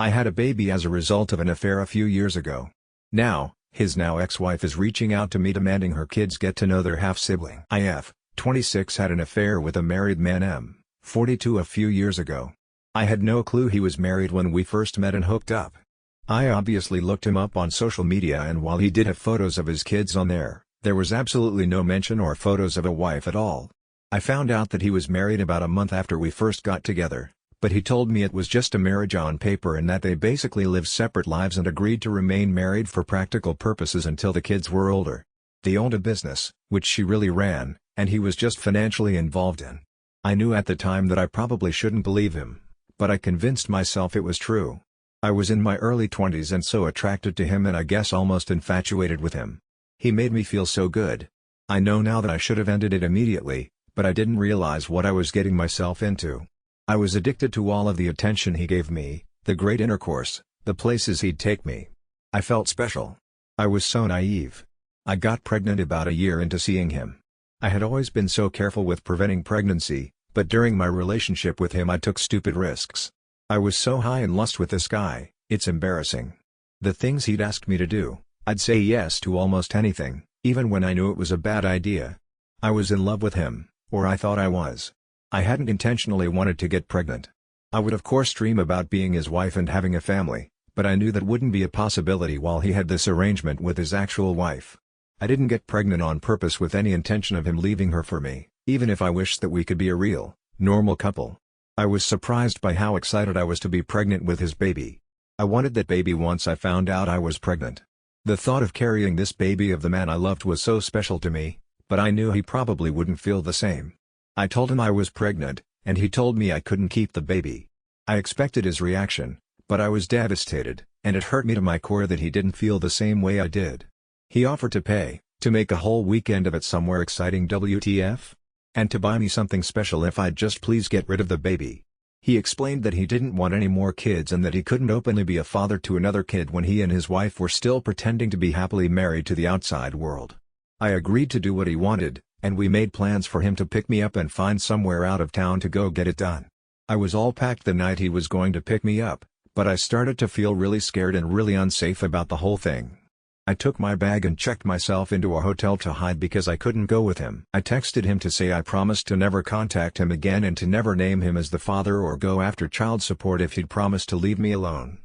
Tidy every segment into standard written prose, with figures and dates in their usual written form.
I had a baby as a result of an affair a few years ago. Now, his now ex-wife is reaching out to me demanding her kids get to know their half-sibling. IF, 26 had an affair with a married man M, 42 a few years ago. I had no clue he was married when we first met and hooked up. I obviously looked him up on social media, and while he did have photos of his kids on there was absolutely no mention or photos of a wife at all. I found out that he was married about a month after we first got together, but he told me it was just a marriage on paper and that they basically lived separate lives and agreed to remain married for practical purposes until the kids were older. They owned a business, which she really ran, and he was just financially involved in. I knew at the time that I probably shouldn't believe him, but I convinced myself it was true. I was in my early 20s and so attracted to him, and I guess almost infatuated with him. He made me feel so good. I know now that I should have ended it immediately, but I didn't realize what I was getting myself into. I was addicted to all of the attention he gave me, the great intercourse, the places he'd take me. I felt special. I was so naive. I got pregnant about a year into seeing him. I had always been so careful with preventing pregnancy, but during my relationship with him I took stupid risks. I was so high in lust with this guy, it's embarrassing. The things he'd ask me to do, I'd say yes to almost anything, even when I knew it was a bad idea. I was in love with him, or I thought I was. I hadn't intentionally wanted to get pregnant. I would of course dream about being his wife and having a family, but I knew that wouldn't be a possibility while he had this arrangement with his actual wife. I didn't get pregnant on purpose with any intention of him leaving her for me, even if I wished that we could be a real, normal couple. I was surprised by how excited I was to be pregnant with his baby. I wanted that baby once I found out I was pregnant. The thought of carrying this baby of the man I loved was so special to me, but I knew he probably wouldn't feel the same. I told him I was pregnant, and he told me I couldn't keep the baby. I expected his reaction, but I was devastated, and it hurt me to my core that he didn't feel the same way I did. He offered to pay, to make a whole weekend of it somewhere exciting WTF? And to buy me something special if I'd just please get rid of the baby. He explained that he didn't want any more kids and that he couldn't openly be a father to another kid when he and his wife were still pretending to be happily married to the outside world. I agreed to do what he wanted, and we made plans for him to pick me up and find somewhere out of town to go get it done. I was all packed the night he was going to pick me up, but I started to feel really scared and really unsafe about the whole thing. I took my bag and checked myself into a hotel to hide because I couldn't go with him. I texted him to say I promised to never contact him again and to never name him as the father or go after child support if he'd promised to leave me alone.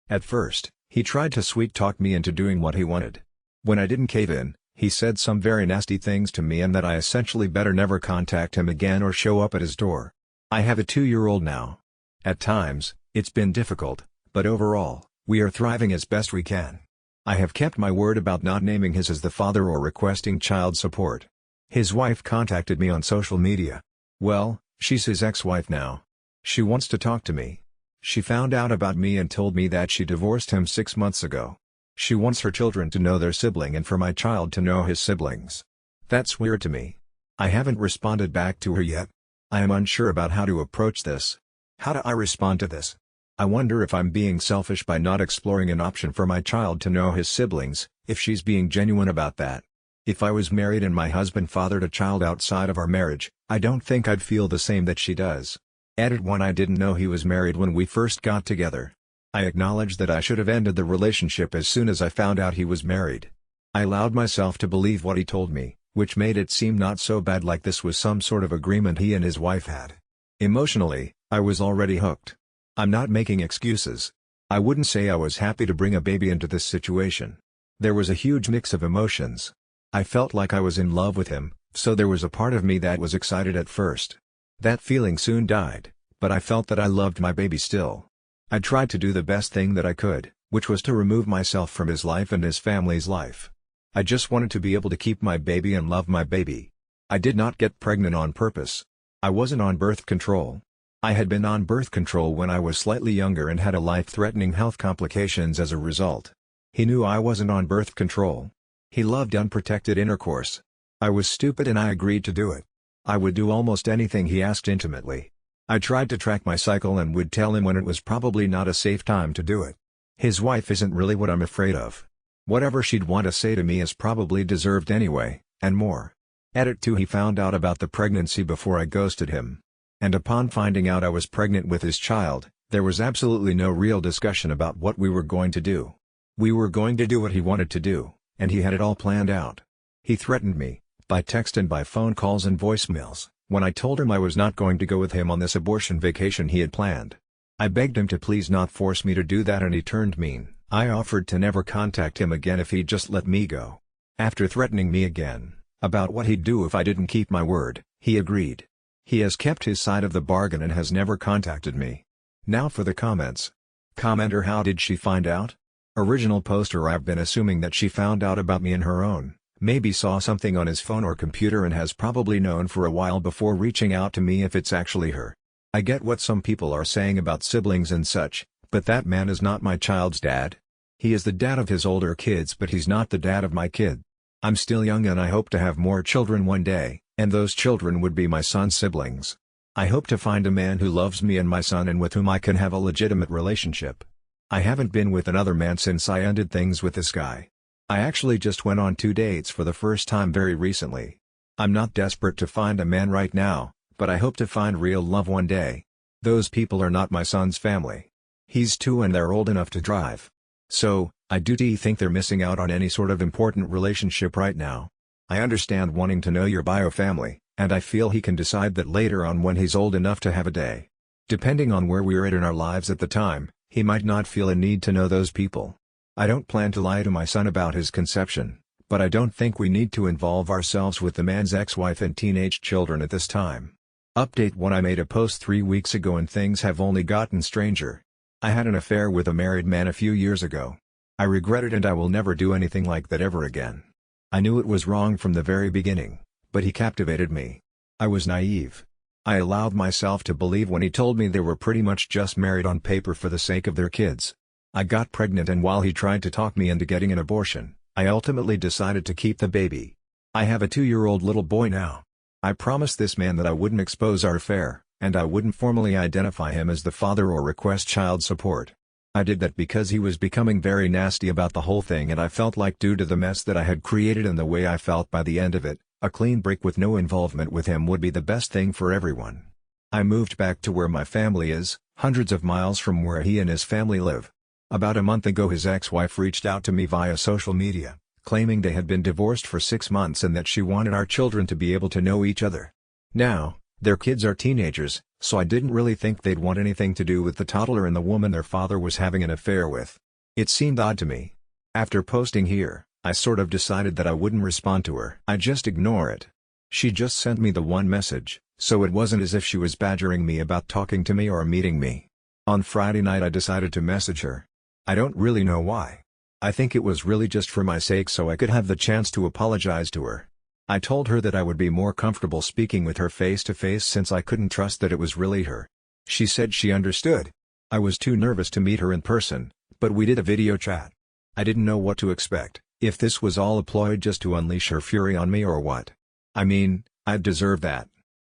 At first, he tried to sweet-talk me into doing what he wanted. When I didn't cave in, he said some very nasty things to me and that I essentially better never contact him again or show up at his door. I have a 2-year-old now. At times, it's been difficult, but overall, we are thriving as best we can. I have kept my word about not naming his as the father or requesting child support. His wife contacted me on social media. Well, she's his ex-wife now. She wants to talk to me. She found out about me and told me that she divorced him 6 months ago. She wants her children to know their sibling and for my child to know his siblings. That's weird to me. I haven't responded back to her yet. I am unsure about how to approach this. How do I respond to this? I wonder if I'm being selfish by not exploring an option for my child to know his siblings, if she's being genuine about that. If I was married and my husband fathered a child outside of our marriage, I don't think I'd feel the same that she does. Edit 1. I didn't know he was married when we first got together. I acknowledge that I should have ended the relationship as soon as I found out he was married. I allowed myself to believe what he told me, which made it seem not so bad, like this was some sort of agreement he and his wife had. Emotionally, I was already hooked. I'm not making excuses. I wouldn't say I was happy to bring a baby into this situation. There was a huge mix of emotions. I felt like I was in love with him, so there was a part of me that was excited at first. That feeling soon died, but I felt that I loved my baby still. I tried to do the best thing that I could, which was to remove myself from his life and his family's life. I just wanted to be able to keep my baby and love my baby. I did not get pregnant on purpose. I wasn't on birth control. I had been on birth control when I was slightly younger and had a life-threatening health complications as a result. He knew I wasn't on birth control. He loved unprotected intercourse. I was stupid and I agreed to do it. I would do almost anything he asked intimately. I tried to track my cycle and would tell him when it was probably not a safe time to do it. His wife isn't really what I'm afraid of. Whatever she'd want to say to me is probably deserved anyway, and more. Edit 2. He found out about the pregnancy before I ghosted him. And upon finding out I was pregnant with his child, There was absolutely no real discussion about what we were going to do. We were going to do what he wanted to do, and he had it all planned out. He threatened me, by text and by phone calls and voicemails, when I told him I was not going to go with him on this abortion vacation he had planned. I begged him to please not force me to do that, and he turned mean. I offered to never contact him again if he'd just let me go. After threatening me again, about what he'd do if I didn't keep my word, he agreed. He has kept his side of the bargain and has never contacted me. Now for the comments. Commenter: how did she find out? Original poster: I've been assuming that she found out about me in her own, maybe saw something on his phone or computer and has probably known for a while before reaching out to me if it's actually her. I get what some people are saying about siblings and such, but that man is not my child's dad. He is the dad of his older kids, but he's not the dad of my kid. I'm still young and I hope to have more children one day, and those children would be my son's siblings. I hope to find a man who loves me and my son and with whom I can have a legitimate relationship. I haven't been with another man since I ended things with this guy. I actually just went on 2 dates for the first time very recently. I'm not desperate to find a man right now, but I hope to find real love one day. Those people are not my son's family. He's 2 and they're old enough to drive. So, I do think they're missing out on any sort of important relationship right now. I understand wanting to know your bio family, and I feel he can decide that later on when he's old enough to have a day. Depending on where we're at in our lives at the time, he might not feel a need to know those people. I don't plan to lie to my son about his conception, but I don't think we need to involve ourselves with the man's ex-wife and teenage children at this time. Update: when I made a post 3 weeks ago and things have only gotten stranger. I had an affair with a married man a few years ago. I regret it and I will never do anything like that ever again. I knew it was wrong from the very beginning, but he captivated me. I was naive. I allowed myself to believe when he told me they were pretty much just married on paper for the sake of their kids. I got pregnant, and while he tried to talk me into getting an abortion, I ultimately decided to keep the baby. I have a 2-year-old little boy now. I promised this man that I wouldn't expose our affair, and I wouldn't formally identify him as the father or request child support. I did that because he was becoming very nasty about the whole thing, and I felt like due to the mess that I had created and the way I felt by the end of it, a clean break with no involvement with him would be the best thing for everyone. I moved back to where my family is, hundreds of miles from where he and his family live. About a month ago his ex-wife reached out to me via social media, claiming they had been divorced for 6 months and that she wanted our children to be able to know each other. Now, their kids are teenagers, so I didn't really think they'd want anything to do with the toddler and the woman their father was having an affair with. It seemed odd to me. After posting here, I sort of decided that I wouldn't respond to her. I'd just ignore it. She just sent me the one message, so it wasn't as if she was badgering me about talking to me or meeting me. On Friday night I decided to message her. I don't really know why. I think it was really just for my sake so I could have the chance to apologize to her. I told her that I would be more comfortable speaking with her face to face since I couldn't trust that it was really her. She said she understood. I was too nervous to meet her in person, but we did a video chat. I didn't know what to expect, if this was all a ploy just to unleash her fury on me or what. I mean, I'd deserve that.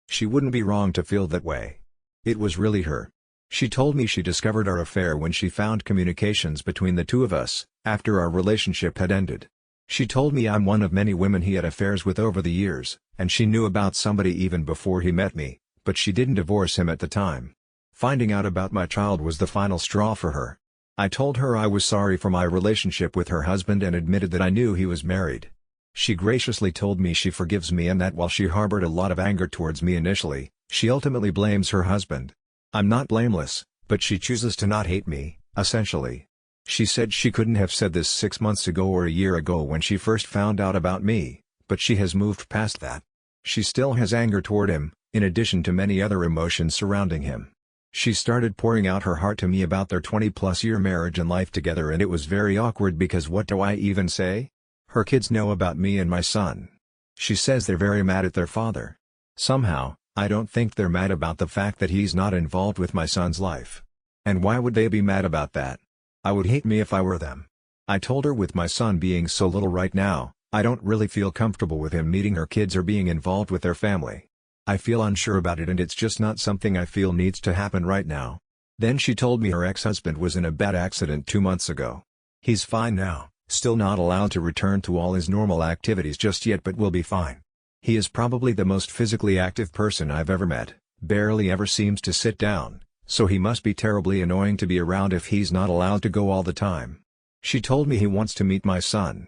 She wouldn't be wrong to feel that way. It was really her. She told me she discovered our affair when she found communications between the two of us, after our relationship had ended. She told me I'm one of many women he had affairs with over the years, and she knew about somebody even before he met me, but she didn't divorce him at the time. Finding out about my child was the final straw for her. I told her I was sorry for my relationship with her husband and admitted that I knew he was married. She graciously told me she forgives me and that while she harbored a lot of anger towards me initially, she ultimately blames her husband. I'm not blameless, but she chooses to not hate me, essentially. She said she couldn't have said this 6 months ago or a year ago when she first found out about me, but she has moved past that. She still has anger toward him, in addition to many other emotions surrounding him. She started pouring out her heart to me about their 20-plus-year marriage and life together, and it was very awkward because what do I even say? Her kids know about me and my son. She says they're very mad at their father. Somehow, I don't think they're mad about the fact that he's not involved with my son's life. And why would they be mad about that? I would hate me if I were them. I told her with my son being so little right now, I don't really feel comfortable with him meeting her kids or being involved with their family. I feel unsure about it and it's just not something I feel needs to happen right now. Then she told me her ex-husband was in a bad accident 2 months ago. He's fine now, still not allowed to return to all his normal activities just yet but will be fine. He is probably the most physically active person I've ever met, barely ever seems to sit down, So he must be terribly annoying to be around if he's not allowed to go all the time. She told me he wants to meet my son.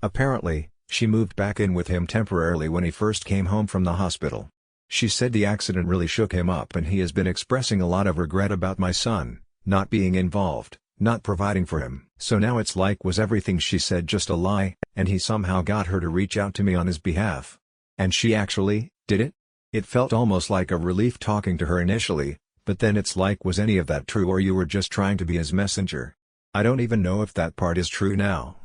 Apparently, she moved back in with him temporarily when he first came home from the hospital. She said the accident really shook him up and he has been expressing a lot of regret about my son, not being involved, not providing for him. So now it's like, was everything she said just a lie, and he somehow got her to reach out to me on his behalf? And she actually did it? It felt almost like a relief talking to her initially, but then it's like, was any of that true, or you were just trying to be his messenger? I don't even know if that part is true now.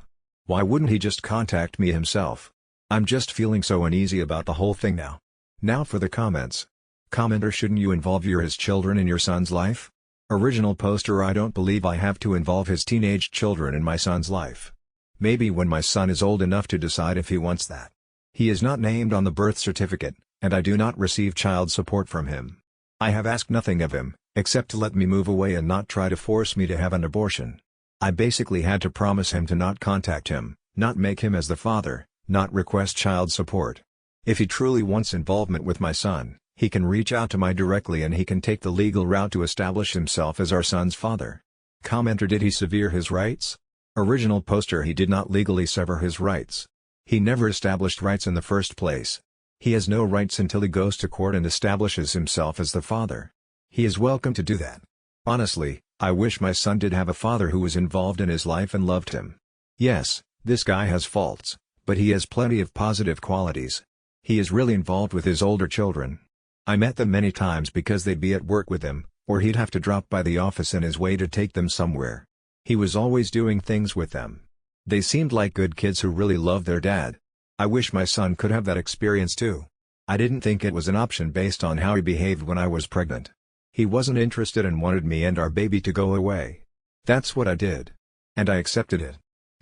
Why wouldn't he just contact me himself? I'm just feeling so uneasy about the whole thing now. Now for the comments. Commenter: shouldn't you involve his children in your son's life? Original poster: I don't believe I have to involve his teenage children in my son's life. Maybe when my son is old enough to decide if he wants that. He is not named on the birth certificate, and I do not receive child support from him. I have asked nothing of him, except to let me move away and not try to force me to have an abortion. I basically had to promise him to not contact him, not make him as the father, not request child support. If he truly wants involvement with my son, he can reach out to me directly and he can take the legal route to establish himself as our son's father. Commenter: did he sever his rights? Original poster: he did not legally sever his rights. He never established rights in the first place. He has no rights until he goes to court and establishes himself as the father. He is welcome to do that. Honestly, I wish my son did have a father who was involved in his life and loved him. Yes, this guy has faults, but he has plenty of positive qualities. He is really involved with his older children. I met them many times because they'd be at work with him, or he'd have to drop by the office in his way to take them somewhere. He was always doing things with them. They seemed like good kids who really loved their dad. I wish my son could have that experience too. I didn't think it was an option based on how he behaved when I was pregnant. He wasn't interested and wanted me and our baby to go away. That's what I did. And I accepted it.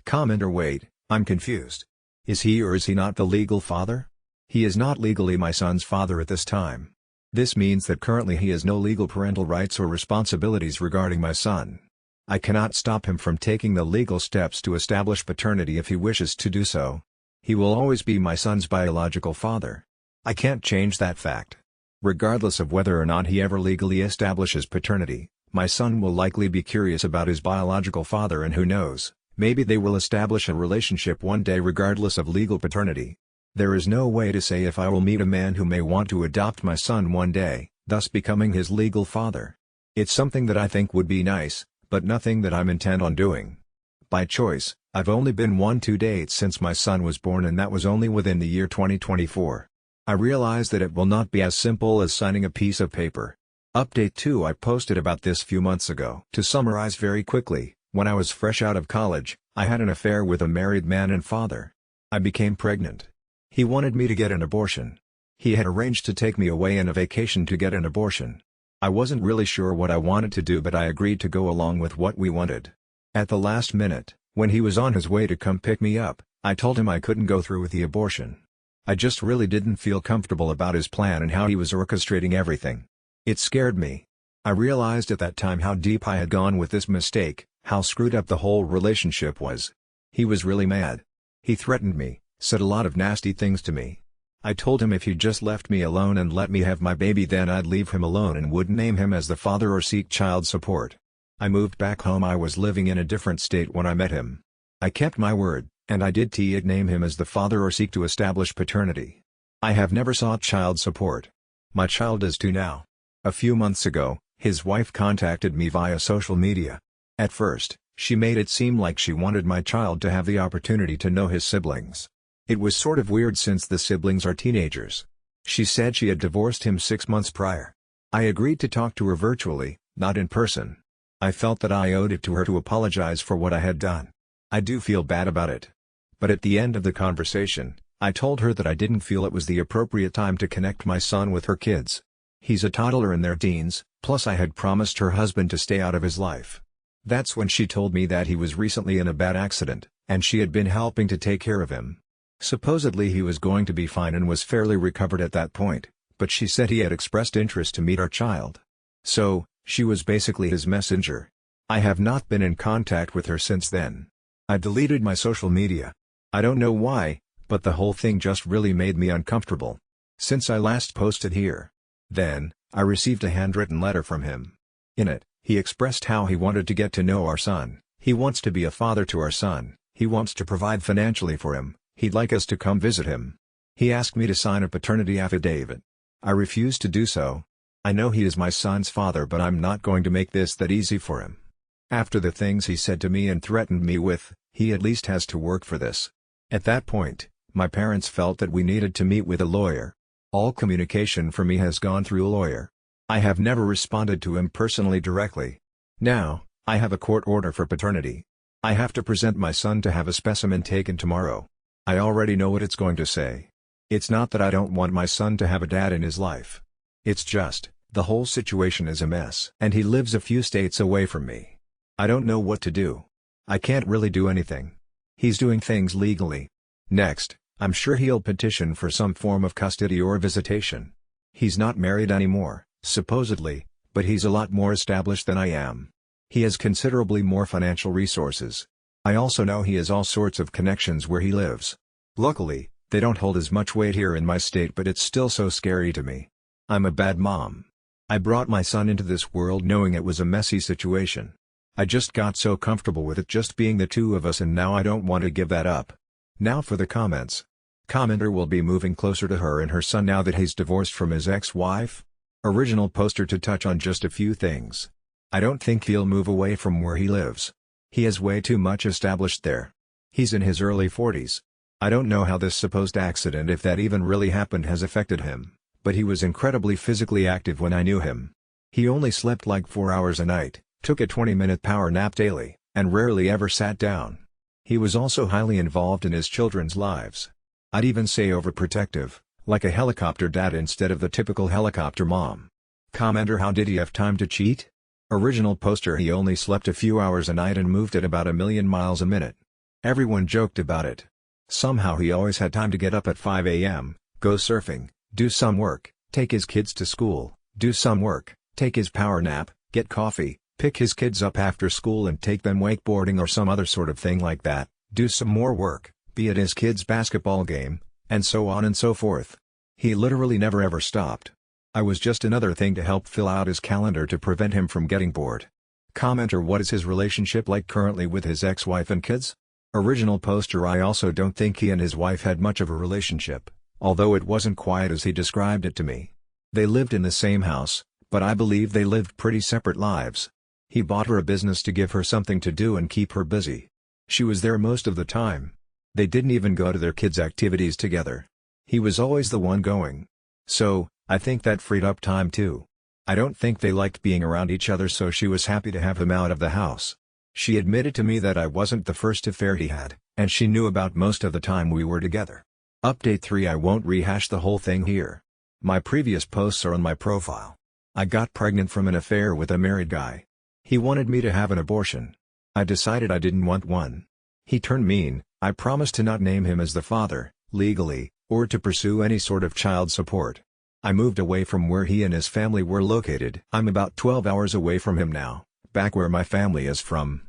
Commenter: wait, I'm confused. Is he or is he not the legal father? He is not legally my son's father at this time. This means that currently he has no legal parental rights or responsibilities regarding my son. I cannot stop him from taking the legal steps to establish paternity if he wishes to do so. He will always be my son's biological father. I can't change that fact. Regardless of whether or not he ever legally establishes paternity, my son will likely be curious about his biological father, and who knows, maybe they will establish a relationship one day regardless of legal paternity. There is no way to say if I will meet a man who may want to adopt my son one day, thus becoming his legal father. It's something that I think would be nice, but nothing that I'm intent on doing. By choice, I've only been 1-2 dates since my son was born, and that was only within the year 2024. I realize that it will not be as simple as signing a piece of paper. Update 2: I posted about this few months ago. To summarize very quickly, when I was fresh out of college, I had an affair with a married man and father. I became pregnant. He wanted me to get an abortion. He had arranged to take me away on a vacation to get an abortion. I wasn't really sure what I wanted to do, but I agreed to go along with what we wanted. At the last minute, when he was on his way to come pick me up, I told him I couldn't go through with the abortion. I just really didn't feel comfortable about his plan and how he was orchestrating everything. It scared me. I realized at that time how deep I had gone with this mistake, how screwed up the whole relationship was. He was really mad. He threatened me, said a lot of nasty things to me. I told him if he just left me alone and let me have my baby, then I'd leave him alone and wouldn't name him as the father or seek child support. I moved back home. I was living in a different state when I met him. I kept my word, and I did name him as the father or seek to establish paternity. I have never sought child support. My child is 2 now. A few months ago, his wife contacted me via social media. At first, she made it seem like she wanted my child to have the opportunity to know his siblings. It was sort of weird since the siblings are teenagers. She said she had divorced him 6 months prior. I agreed to talk to her virtually, not in person. I felt that I owed it to her to apologize for what I had done. I do feel bad about it. But at the end of the conversation, I told her that I didn't feel it was the appropriate time to connect my son with her kids. He's a toddler in their teens, plus I had promised her husband to stay out of his life. That's when she told me that he was recently in a bad accident, and she had been helping to take care of him. Supposedly he was going to be fine and was fairly recovered at that point, but she said he had expressed interest to meet our child. So, she was basically his messenger. I have not been in contact with her since then. I deleted my social media. I don't know why, but the whole thing just really made me uncomfortable. Since I last posted here. Then, I received a handwritten letter from him. In it, he expressed how he wanted to get to know our son. He wants to be a father to our son, he wants to provide financially for him, he'd like us to come visit him. He asked me to sign a paternity affidavit. I refused to do so. I know he is my son's father, but I'm not going to make this that easy for him. After the things he said to me and threatened me with, he at least has to work for this. At that point, my parents felt that we needed to meet with a lawyer. All communication for me has gone through a lawyer. I have never responded to him personally directly. Now, I have a court order for paternity. I have to present my son to have a specimen taken tomorrow. I already know what it's going to say. It's not that I don't want my son to have a dad in his life. It's just, the whole situation is a mess. And he lives a few states away from me. I don't know what to do. I can't really do anything. He's doing things legally. Next, I'm sure he'll petition for some form of custody or visitation. He's not married anymore, supposedly, but he's a lot more established than I am. He has considerably more financial resources. I also know he has all sorts of connections where he lives. Luckily, they don't hold as much weight here in my state, but it's still so scary to me. I'm a bad mom. I brought my son into this world knowing it was a messy situation. I just got so comfortable with it just being the two of us, and now I don't want to give that up. Now for the comments. Commenter will be moving closer to her and her son now that he's divorced from his ex-wife. Original poster to touch on just a few things. I don't think he'll move away from where he lives. He has way too much established there. He's in his early 40s. I don't know how this supposed accident, if that even really happened, has affected him, but he was incredibly physically active when I knew him. He only slept like 4 hours a night, took a 20-minute power nap daily, and rarely ever sat down. He was also highly involved in his children's lives. I'd even say overprotective, like a helicopter dad instead of the typical helicopter mom. Commenter: how did he have time to cheat? Original poster: he only slept a few hours a night and moved at about 1,000,000 miles a minute. Everyone joked about it. Somehow he always had time to get up at 5 a.m., go surfing, do some work, take his kids to school, do some work, take his power nap, get coffee, pick his kids up after school and take them wakeboarding or some other sort of thing like that, do some more work, be at his kids' basketball game, and so on and so forth. He literally never ever stopped. I was just another thing to help fill out his calendar to prevent him from getting bored. Commenter: what is his relationship like currently with his ex-wife and kids? Original poster: I also don't think he and his wife had much of a relationship, although it wasn't quite as he described it to me. They lived in the same house, but I believe they lived pretty separate lives. He bought her a business to give her something to do and keep her busy. She was there most of the time. They didn't even go to their kids' activities together. He was always the one going. So, I think that freed up time too. I don't think they liked being around each other, so she was happy to have him out of the house. She admitted to me that I wasn't the first affair he had, and she knew about most of the time we were together. Update 3: I won't rehash the whole thing here. My previous posts are on my profile. I got pregnant from an affair with a married guy. He wanted me to have an abortion. I decided I didn't want one. He turned mean. I promised to not name him as the father, legally, or to pursue any sort of child support. I moved away from where he and his family were located. I'm about 12 hours away from him now, back where my family is from.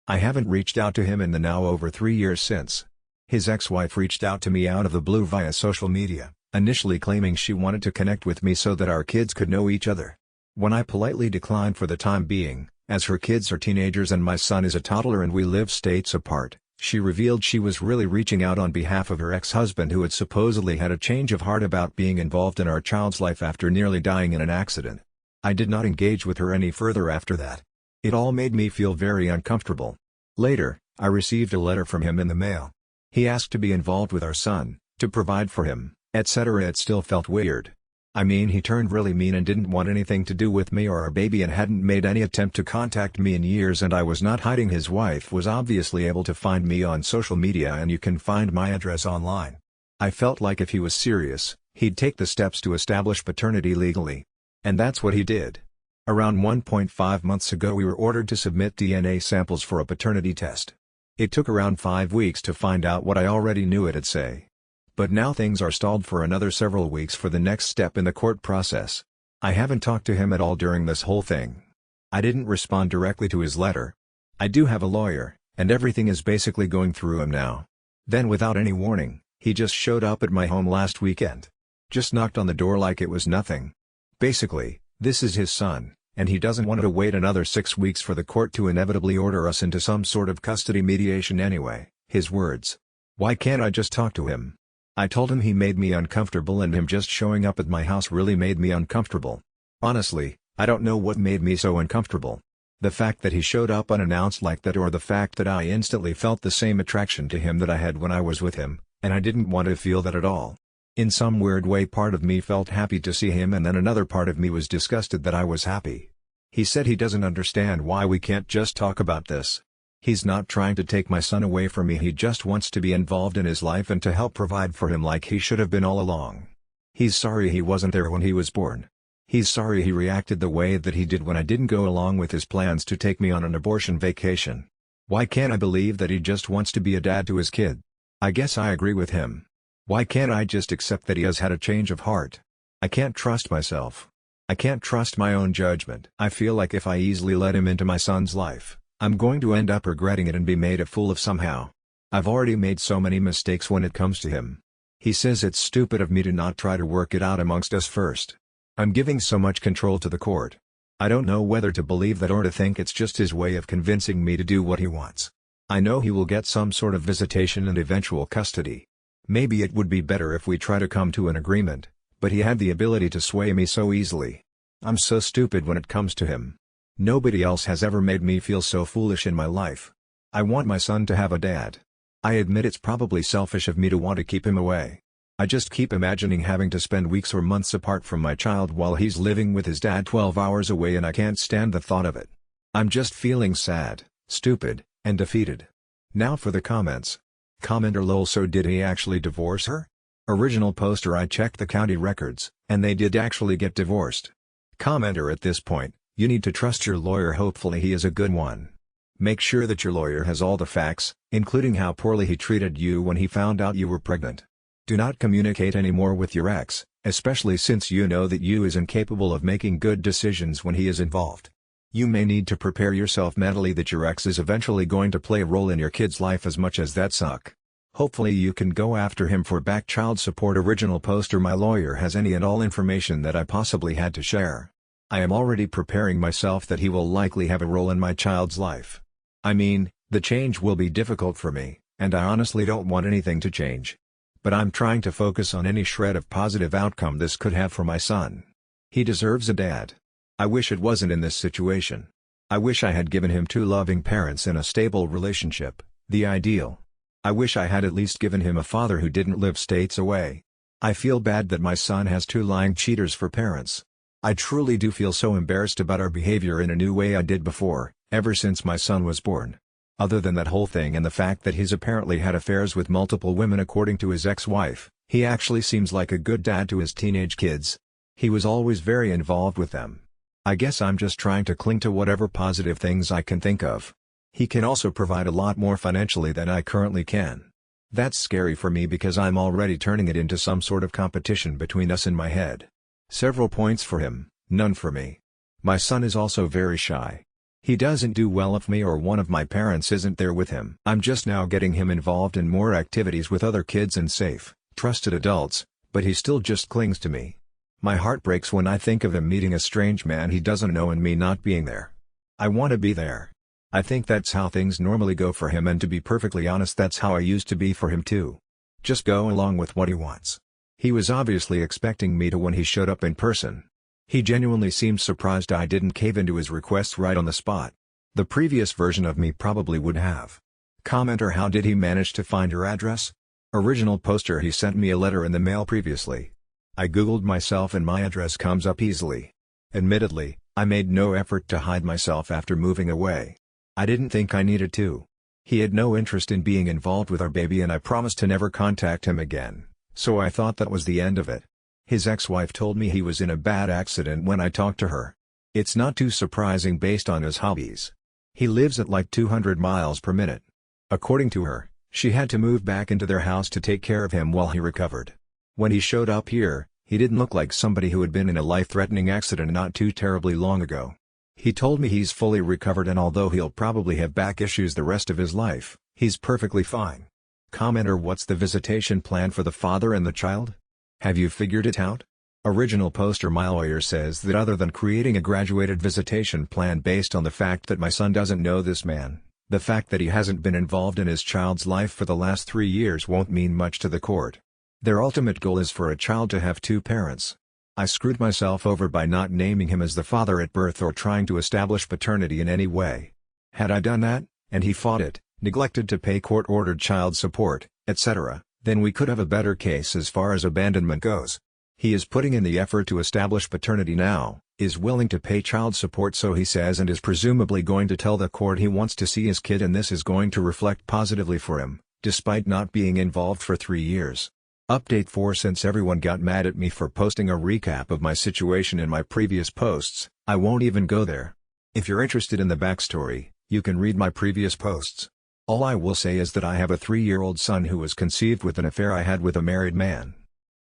I haven't reached out to him in the now over 3 years since. His ex-wife reached out to me out of the blue via social media, initially claiming she wanted to connect with me so that our kids could know each other. When I politely declined for the time being, as her kids are teenagers and my son is a toddler and we live states apart, she revealed she was really reaching out on behalf of her ex-husband, who had supposedly had a change of heart about being involved in our child's life after nearly dying in an accident. I did not engage with her any further after that. It all made me feel very uncomfortable. Later, I received a letter from him in the mail. He asked to be involved with our son, to provide for him, etc. It still felt weird. I mean, he turned really mean and didn't want anything to do with me or our baby and hadn't made any attempt to contact me in years, and I was not hiding. His wife was obviously able to find me on social media and you can find my address online. I felt like if he was serious, he'd take the steps to establish paternity legally. And that's what he did. Around 1.5 months ago we were ordered to submit DNA samples for a paternity test. It took around 5 weeks to find out what I already knew it'd say. But now things are stalled for another several weeks for the next step in the court process. I haven't talked to him at all during this whole thing. I didn't respond directly to his letter. I do have a lawyer, and everything is basically going through him now. Then without any warning, he just showed up at my home last weekend. Just knocked on the door like it was nothing. Basically, this is his son, And he doesn't want to wait another 6 weeks for the court to inevitably order us into some sort of custody mediation anyway. His words. Why can't I just talk to him? I told him he made me uncomfortable and him just showing up at my house really made me uncomfortable. Honestly, I don't know what made me so uncomfortable. The fact that he showed up unannounced like that or the fact that I instantly felt the same attraction to him that I had when I was with him, and I didn't want to feel that at all. In some weird way part of me felt happy to see him and then another part of me was disgusted that I was happy. He said he doesn't understand why we can't just talk about this. He's not trying to take my son away from me, he just wants to be involved in his life and to help provide for him like he should have been all along. He's sorry he wasn't there when he was born. He's sorry he reacted the way that he did when I didn't go along with his plans to take me on an abortion vacation. Why can't I believe that he just wants to be a dad to his kid? I guess I agree with him. Why can't I just accept that he has had a change of heart? I can't trust myself. I can't trust my own judgment. I feel like if I easily let him into my son's life, I'm going to end up regretting it and be made a fool of somehow. I've already made so many mistakes when it comes to him. He says it's stupid of me to not try to work it out amongst us first. I'm giving so much control to the court. I don't know whether to believe that or to think it's just his way of convincing me to do what he wants. I know he will get some sort of visitation and eventual custody. Maybe it would be better if we try to come to an agreement, but he had the ability to sway me so easily. I'm so stupid when it comes to him. Nobody else has ever made me feel so foolish in my life. I want my son to have a dad. I admit it's probably selfish of me to want to keep him away. I just keep imagining having to spend weeks or months apart from my child while he's living with his dad 12 hours away and I can't stand the thought of it. I'm just feeling sad, stupid, and defeated. Now for the comments. Commenter lol, so did he actually divorce her? Original poster, I checked the county records, and they did actually get divorced. Commenter, at this point, you need to trust your lawyer, hopefully he is a good one. Make sure that your lawyer has all the facts, including how poorly he treated you when he found out you were pregnant. Do not communicate anymore with your ex, especially since you know that you is incapable of making good decisions when he is involved. You may need to prepare yourself mentally that your ex is eventually going to play a role in your kid's life as much as that suck. Hopefully you can go after him for back child support. Original poster, my lawyer has any and all information that I possibly had to share. I am already preparing myself that he will likely have a role in my child's life. I mean, the change will be difficult for me, and I honestly don't want anything to change. But I'm trying to focus on any shred of positive outcome this could have for my son. He deserves a dad. I wish it wasn't in this situation. I wish I had given him 2 loving parents in a stable relationship, the ideal. I wish I had at least given him a father who didn't live states away. I feel bad that my son has 2 lying cheaters for parents. I truly do feel so embarrassed about our behavior in a new way I did before, ever since my son was born. Other than that whole thing and the fact that he's apparently had affairs with multiple women according to his ex-wife, he actually seems like a good dad to his teenage kids. He was always very involved with them. I guess I'm just trying to cling to whatever positive things I can think of. He can also provide a lot more financially than I currently can. That's scary for me because I'm already turning it into some sort of competition between us in my head. Several points for him, none for me. My son is also very shy. He doesn't do well if me or one of my parents isn't there with him. I'm just now getting him involved in more activities with other kids and safe, trusted adults, but he still just clings to me. My heart breaks when I think of him meeting a strange man he doesn't know and me not being there. I want to be there. I think that's how things normally go for him, and to be perfectly honest, that's how I used to be for him too. Just go along with what he wants. He was obviously expecting me to when he showed up in person. He genuinely seemed surprised I didn't cave into his requests right on the spot. The previous version of me probably would have. Commenter, how did he manage to find your address? Original poster, he sent me a letter in the mail previously. I googled myself and my address comes up easily. Admittedly, I made no effort to hide myself after moving away. I didn't think I needed to. He had no interest in being involved with our baby and I promised to never contact him again, so I thought that was the end of it. His ex-wife told me he was in a bad accident when I talked to her. It's not too surprising based on his hobbies. He lives at like 200 miles per minute. According to her, she had to move back into their house to take care of him while he recovered. When he showed up here, he didn't look like somebody who had been in a life-threatening accident not too terribly long ago. He told me he's fully recovered and although he'll probably have back issues the rest of his life, he's perfectly fine. Commenter, what's the visitation plan for the father and the child? Have you figured it out? Original poster my lawyer says that other than creating a graduated visitation plan based on the fact that my son doesn't know this man, the fact that he hasn't been involved in his child's life for the last 3 years won't mean much to the court. Their ultimate goal is for a child to have 2 parents. I screwed myself over by not naming him as the father at birth or trying to establish paternity in any way. Had I done that, and he fought it, neglected to pay court-ordered child support, etc., then we could have a better case as far as abandonment goes. He is putting in the effort to establish paternity now, is willing to pay child support so he says, and is presumably going to tell the court he wants to see his kid, and this is going to reflect positively for him, despite not being involved for 3 years. Update 4: Since everyone got mad at me for posting a recap of my situation in my previous posts, I won't even go there. If you're interested in the backstory, you can read my previous posts. All I will say is that I have a 3-year-old son who was conceived with an affair I had with a married man.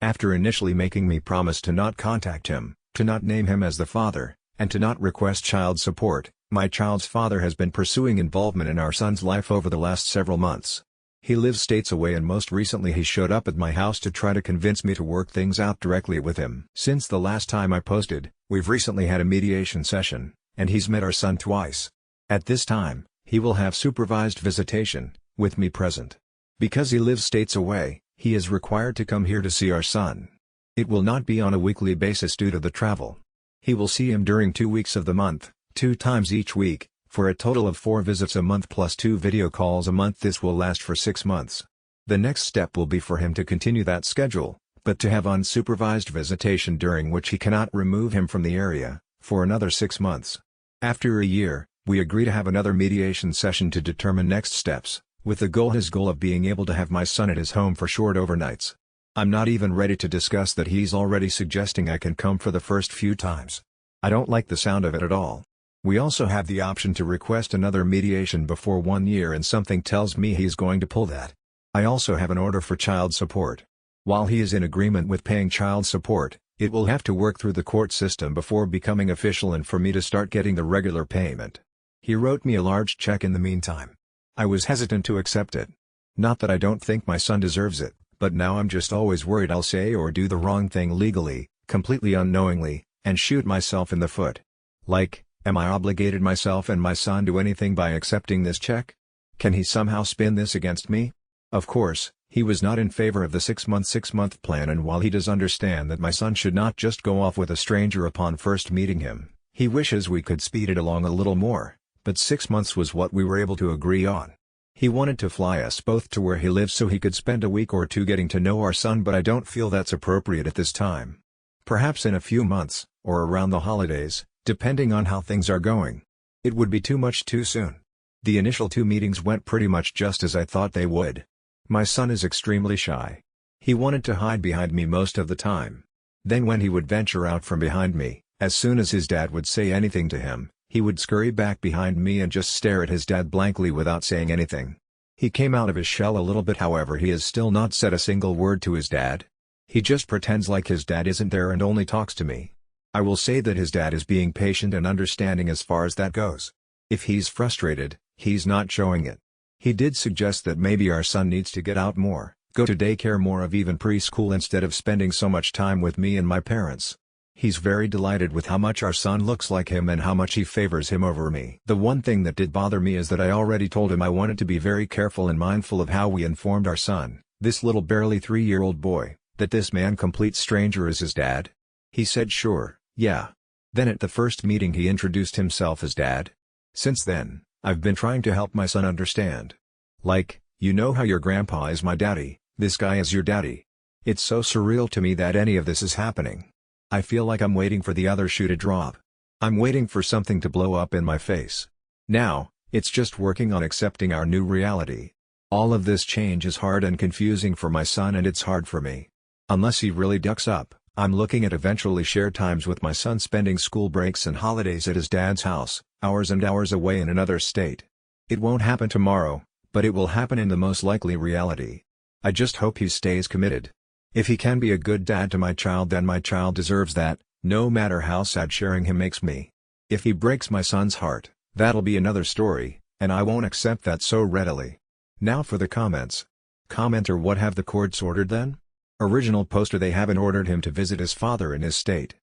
After initially making me promise to not contact him, to not name him as the father, and to not request child support, my child's father has been pursuing involvement in our son's life over the last several months. He lives states away, and most recently he showed up at my house to try to convince me to work things out directly with him. Since the last time I posted, we've recently had a mediation session, and he's met our son twice. At this time, he will have supervised visitation, with me present. Because he lives states away, he is required to come here to see our son. It will not be on a weekly basis due to the travel. He will see him during 2 weeks of the month, 2 times each week, for a total of 4 visits a month plus 2 video calls a month. This will last for 6 months. The next step will be for him to continue that schedule, but to have unsupervised visitation during which he cannot remove him from the area, for another 6 months. After a year, we agree to have another mediation session to determine next steps, with his goal of being able to have my son at his home for short overnights. I'm not even ready to discuss that he's already suggesting I can come for the first few times. I don't like the sound of it at all. We also have the option to request another mediation before 1 year, and something tells me he's going to pull that. I also have an order for child support. While he is in agreement with paying child support, it will have to work through the court system before becoming official and for me to start getting the regular payment. He wrote me a large check in the meantime. I was hesitant to accept it. Not that I don't think my son deserves it, but now I'm just always worried I'll say or do the wrong thing legally, completely unknowingly, and shoot myself in the foot. Like, am I obligated myself and my son to anything by accepting this check? Can he somehow spin this against me? Of course, he was not in favor of the 6-month plan, and while he does understand that my son should not just go off with a stranger upon first meeting him, he wishes we could speed it along a little more, but 6 months was what we were able to agree on. He wanted to fly us both to where he lives so he could spend a week or 2 getting to know our son, but I don't feel that's appropriate at this time. Perhaps in a few months, or around the holidays, depending on how things are going. It would be too much too soon. The initial 2 meetings went pretty much just as I thought they would. My son is extremely shy. He wanted to hide behind me most of the time. Then when he would venture out from behind me, as soon as his dad would say anything to him, he would scurry back behind me and just stare at his dad blankly without saying anything. He came out of his shell a little bit, however he has still not said a single word to his dad. He just pretends like his dad isn't there and only talks to me. I will say that his dad is being patient and understanding as far as that goes. If he's frustrated, he's not showing it. He did suggest that maybe our son needs to get out more, go to daycare more of even preschool instead of spending so much time with me and my parents. He's very delighted with how much our son looks like him and how much he favors him over me. The one thing that did bother me is that I already told him I wanted to be very careful and mindful of how we informed our son, this little barely 3-year-old boy, that this man complete stranger is his dad. He said sure, yeah. Then at the first meeting he introduced himself as dad. Since then, I've been trying to help my son understand. Like, you know how your grandpa is my daddy, this guy is your daddy. It's so surreal to me that any of this is happening. I feel like I'm waiting for the other shoe to drop. I'm waiting for something to blow up in my face. Now, it's just working on accepting our new reality. All of this change is hard and confusing for my son, and it's hard for me. Unless he really ducks up, I'm looking at eventually shared times with my son, spending school breaks and holidays at his dad's house, hours and hours away in another state. It won't happen tomorrow, but it will happen in the most likely reality. I just hope he stays committed. If he can be a good dad to my child, then my child deserves that, no matter how sad sharing him makes me. If he breaks my son's heart, that'll be another story, and I won't accept that so readily. Now for the comments. Commenter: what have the courts ordered then? Original poster: they haven't ordered him to visit his father in his state.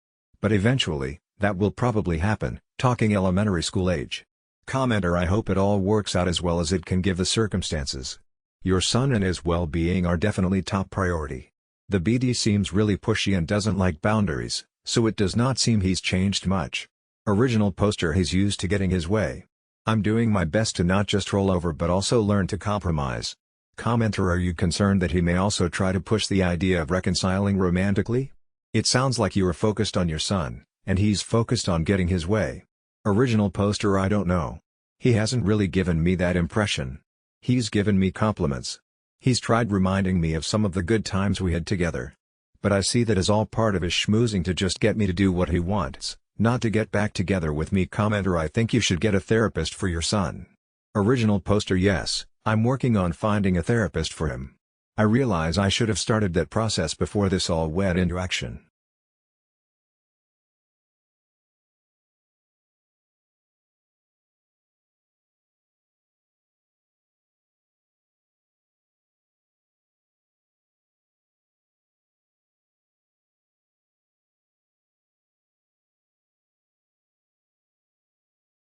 But eventually, that will probably happen, talking elementary school age. Commenter: I hope it all works out as well as it can give the circumstances. Your son and his well-being are definitely top priority. The BD seems really pushy and doesn't like boundaries, so it does not seem he's changed much. Original poster: he's used to getting his way. I'm doing my best to not just roll over but also learn to compromise. Commenter: are you concerned that he may also try to push the idea of reconciling romantically? It sounds like you are focused on your son, and he's focused on getting his way. Original poster: I don't know. He hasn't really given me that impression. He's given me compliments. He's tried reminding me of some of the good times we had together. But I see that as all part of his schmoozing to just get me to do what he wants, not to get back together with me. Commenter: I think you should get a therapist for your son. Original poster: yes, I'm working on finding a therapist for him. I realize I should have started that process before this all went into action.